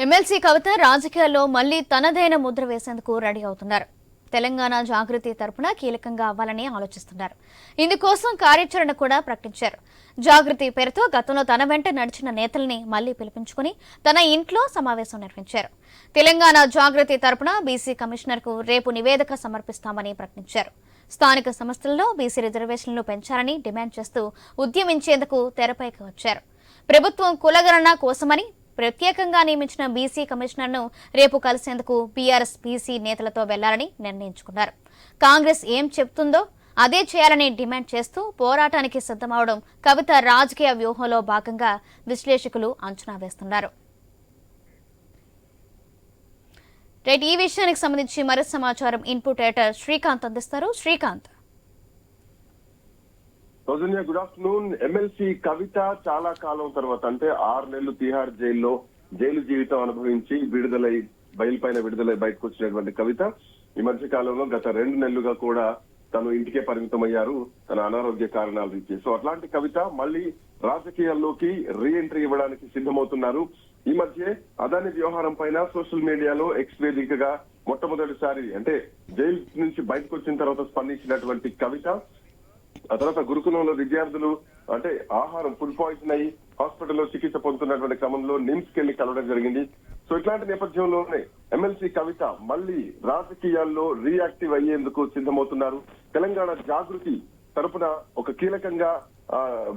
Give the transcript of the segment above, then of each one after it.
MLC కవిత రాజకీయాల్లో మళ్లీ తనదైన ముద్ర వేసేందుకు రెడీ అవుతున్నారు. తెలంగాణ జాగృతి తరపున కీలకంగా అవ్వాలని ఆలోచిస్తున్నారు. ఇందుకోసం కార్యాచరణ కూడా ప్రకటించారు. జాగృతి పేరుతో గతంలో తన వెంట నడిచిన నేతల్ని మళ్లీ పిలిపించుకుని తన ఇంట్లో సమావేశం నిర్వహించారు. తెలంగాణ జాగృతి తరపున బీసీ కమిషనర్కు రేపు నివేదిక సమర్పిస్తామని ప్రకటించారు. స్థానిక సంస్థల్లో బీసీ రిజర్వేషన్లు పెంచాలని డిమాండ్ చేస్తూ ఉద్యమించేందుకు తెరపైకి వచ్చారు. ప్రభుత్వం కులగణన కోసమని ప్రత్యేకంగా నియమించిన బీసీ కమిషనర్ను రేపు కలిసేందుకు బీఆర్ఎస్ బీసీ నేతలతో వెళ్లాలని నిర్ణయించుకున్నారు. కాంగ్రెస్ ఏం చెబుతుందో అదే చేయాలని డిమాండ్ చేస్తూ పోరాటానికి సిద్ధమవడం కవిత రాజకీయ వ్యూహంలో భాగంగా విశ్లేషకులు అంచనా వేస్తున్నారు. ఈ విషయానికి సంబంధించి మరింత సమాచారం ఇన్పుట్ ఎడిటర్ శ్రీకాంత్ అందిస్తారు. శ్రీకాంత్, సౌజన్య, గుడ్ ఆఫ్టర్నూన్. ఎమ్మెల్సీ కవిత చాలా కాలం తర్వాత అంటే 6 నెలలు తిహార్ జైలు జీవితం అనుభవించి బయలుపైన విడుదలై బయటకు వచ్చినటువంటి కవిత ఈ మధ్య కాలంలో గత 2 నెలలుగా కూడా తను ఇంటికే పరిమితమయ్యారు, తన అనారోగ్య కారణాల రీత్యా. సో అట్లాంటి కవిత మళ్ళీ రాజకీయాల్లోకి రీఎంట్రీ ఇవ్వడానికి సిద్ధమవుతున్నారు. ఈ మధ్య అదాని వ్యవహారం పైన సోషల్ మీడియాలో ఎక్స్ వేదికగా మొట్టమొదటిసారి అంటే జైలు నుంచి బయటకు వచ్చిన తర్వాత స్పందించినటువంటి కవిత ఆ తర్వాత గురుకులంలో విద్యార్థులు అంటే ఆహారం ఫుడ్ పాయిజన్ అయ్యి హాస్పిటల్లో చికిత్స పొందుతున్నటువంటి క్రమంలో నిమ్స్ కెళ్లి కలవడం జరిగింది. సో ఇట్లాంటి నేపథ్యంలోనే ఎమ్మెల్సీ కవిత మళ్లీ రాజకీయాల్లో రియాక్టివ్ అయ్యేందుకు సిద్ధమవుతున్నారు. తెలంగాణ జాగృతి తరపున ఒక కీలకంగా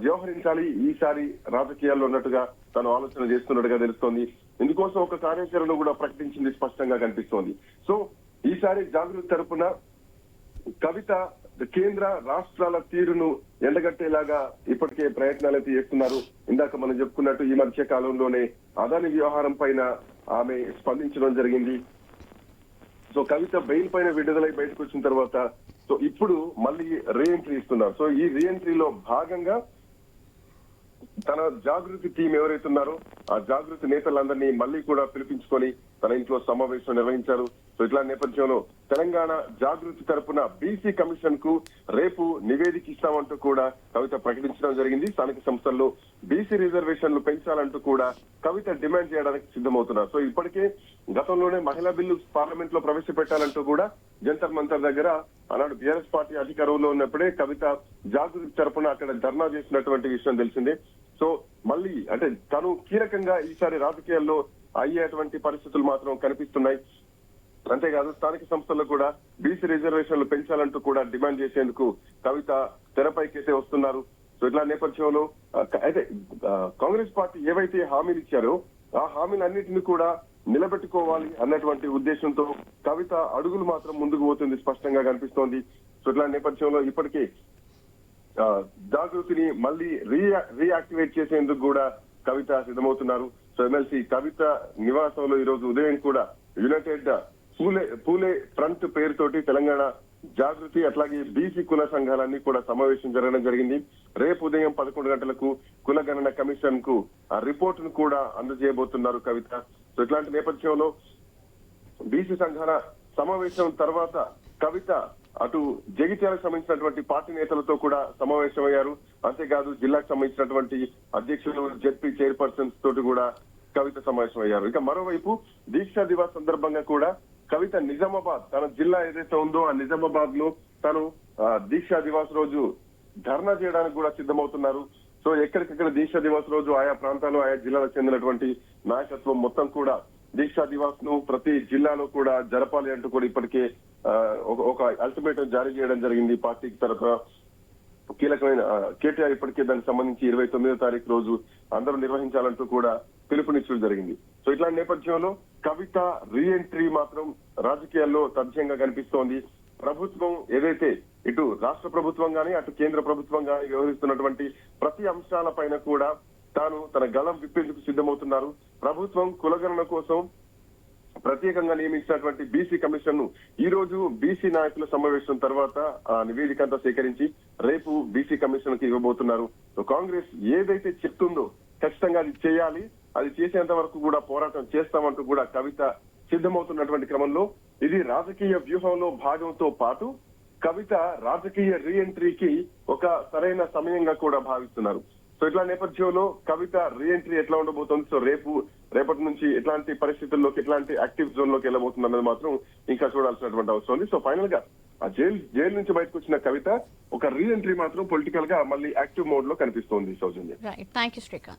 వ్యవహరించాలి ఈసారి రాజకీయాల్లో ఉన్నట్టుగా తను ఆలోచన చేస్తున్నట్టుగా తెలుస్తోంది. ఇందుకోసం ఒక కార్యాచరణ కూడా ప్రకటించింది స్పష్టంగా కనిపిస్తోంది. సో ఈసారి జాగృతి తరపున కవిత కేంద్ర రాష్ట్రాల తీరును ఎండగట్టేలాగా ఇప్పటికే ప్రయత్నాలు అయితే చేస్తున్నారు. ఇందాక మనం చెప్పుకున్నట్టు ఈ మధ్య కాలంలోనే అదాని వ్యవహారం పైన ఆమె స్పందించడం జరిగింది. సో కవిత బెయిల్ పైన విడుదలై బయటకు వచ్చిన తర్వాత సో ఇప్పుడు మళ్ళీ రీఎంట్రీ ఇస్తున్నారు. సో ఈ రీఎంట్రీలో భాగంగా తన జాగృతి టీం ఎవరైతే ఉన్నారో ఆ జాగృతి నేతలందరినీ మళ్ళీ కూడా పిలిపించుకొని తన ఇంట్లో సమావేశం నిర్వహించారు. సో ఇట్లా నేపథ్యంలో తెలంగాణ జాగృతి తరపున బీసీ కమిషన్ కు రేపు నివేదిక ఇస్తామంటూ కూడా కవిత ప్రకటించడం జరిగింది. స్థానిక సంస్థల్లో బీసీ రిజర్వేషన్లు పెంచాలంటూ కూడా కవిత డిమాండ్ చేయడానికి సిద్ధమవుతున్నారు. సో ఇప్పటికే గతంలోనే మహిళా బిల్లు పార్లమెంట్ లో ప్రవేశపెట్టాలంటూ కూడా జంతర్ మంతర్ దగ్గర ఆనాడు బీఆర్ఎస్ పార్టీ అధికారంలో ఉన్నప్పుడే కవిత జాగృతి తరపున అక్కడ ధర్నా చేసినటువంటి విషయం తెలిసిందే. సో మళ్ళీ అంటే తను కీలకంగా ఈసారి రాజకీయాల్లో అయ్యేటువంటి పరిస్థితులు మాత్రం కనిపిస్తున్నాయి. అంతేకాదు స్థానిక సంస్థల్లో కూడా బీసీ రిజర్వేషన్లు పెంచాలంటూ కూడా డిమాండ్ చేసేందుకు కవిత తెరపైకైతే వస్తున్నారు. సో ఇట్లా నేపథ్యంలో అయితే కాంగ్రెస్ పార్టీ ఏవైతే హామీలు ఇచ్చారో ఆ హామీలన్నింటినీ కూడా నిలబెట్టుకోవాలి అన్నటువంటి ఉద్దేశంతో కవిత అడుగులు మాత్రం ముందుకు పోతుంది స్పష్టంగా కనిపిస్తోంది. సో ఇట్లా నేపథ్యంలో ఇప్పటికే జాగృతిని మళ్ళీ రీయాక్టివేట్ చేసేందుకు కూడా కవిత సిద్ధమవుతున్నారు. సో ఎమ్మెల్సీ కవిత నివాసంలో ఈ రోజు ఉదయం కూడా యునైటెడ్ పూలే ఫ్రంట్ పేరుతోటి తెలంగాణ జాగృతి అట్లాగే బీసీ కుల సంఘాలన్నీ కూడా సమావేశం జరగడం జరిగింది. రేపు ఉదయం 11 గంటలకు కులగణన కమిషన్ కు ఆ రిపోర్ట్ ను కూడా అందజేయబోతున్నారు కవిత. సో ఇట్లాంటి నేపథ్యంలో బీసీ సంఘాల సమావేశం తర్వాత కవిత అటు జగిత్యాలకు సంబంధించినటువంటి పార్టీ నేతలతో కూడా సమావేశమయ్యారు. అంతేకాదు జిల్లాకు సంబంధించినటువంటి అధ్యక్షులు జెడ్పీ చైర్పర్సన్స్ తోటి కూడా కవిత సమావేశమయ్యారు. ఇక మరోవైపు దీక్షా దివాస్ సందర్భంగా కూడా కవిత నిజామాబాద్ తన జిల్లా ఏదైతే ఉందో ఆ నిజామాబాద్ లో తను దీక్షా దివాస్ రోజు ధర్నా చేయడానికి కూడా సిద్ధమవుతున్నారు. సో ఎక్కడికక్కడ దీక్షా దివాస్ రోజు ఆయా ప్రాంతాలు ఆయా జిల్లాలకు చెందినటువంటి నాయకత్వం మొత్తం కూడా దీక్షా దివాస్ ను ప్రతి జిల్లాలో కూడా జరపాలి అంటూ కూడా ఇప్పటికే ఒక అల్టిమేటం జారీ చేయడం జరిగింది. పార్టీకి తరఫున కీలకమైన కేటీఆర్ ఇప్పటికే దానికి సంబంధించి 29వ తారీఖు రోజు అందరూ నిర్వహించాలంటూ కూడా పిలుపునిచ్చడం జరిగింది. సో ఇట్లాంటి నేపథ్యంలో కవిత రీఎంట్రీ మాత్రం రాజకీయాల్లో తథ్యంగా కనిపిస్తోంది. ప్రభుత్వం ఏదైతే ఇటు రాష్ట్ర ప్రభుత్వం గానీ అటు కేంద్ర ప్రభుత్వం గానీ వ్యవహరిస్తున్నటువంటి ప్రతి అంశాల పైన కూడా తాను తన గళం విప్పేందుకు సిద్ధమవుతున్నారు. ప్రభుత్వం కులగణన కోసం ప్రత్యేకంగా నియమించినటువంటి బీసీ కమిషన్ ను ఈ రోజు బీసీ నాయకుల సమావేశం తర్వాత ఆ నివేదిక అంతా సేకరించి రేపు బీసీ కమిషన్ కి ఇవ్వబోతున్నారు. సో కాంగ్రెస్ ఏదైతే చెప్తుందో ఖచ్చితంగా అది చేయాలి, అది చేసేంత వరకు కూడా పోరాటం చేస్తామంటూ కూడా కవిత సిద్ధమవుతున్నటువంటి క్రమంలో ఇది రాజకీయ వ్యూహంలో భాగంతో పాటు కవిత రాజకీయ రీఎంట్రీకి ఒక సరైన సమయంగా కూడా భావిస్తున్నారు. సో ఇట్లా నేపథ్యంలో కవిత రీఎంట్రీ ఎట్లా ఉండబోతోంది? సో రేపు రేపటి నుంచి ఎట్లాంటి పరిస్థితుల్లోకి ఎట్లాంటి యాక్టివ్ జోన్ లోకి వెళ్ళబోతుంది అన్నది మాత్రం ఇంకా చూడాల్సినటువంటి అవసరం ఉంది. సో ఫైనల్ గా ఆ జైలు నుంచి బయటకు వచ్చిన కవిత ఒక రీ ఎంట్రీ మాత్రం పొలిటికల్ గా మళ్ళీ యాక్టివ్ మోడ్ లో కనిపిస్తోంది Soujanya. Right, thank you Srikanth.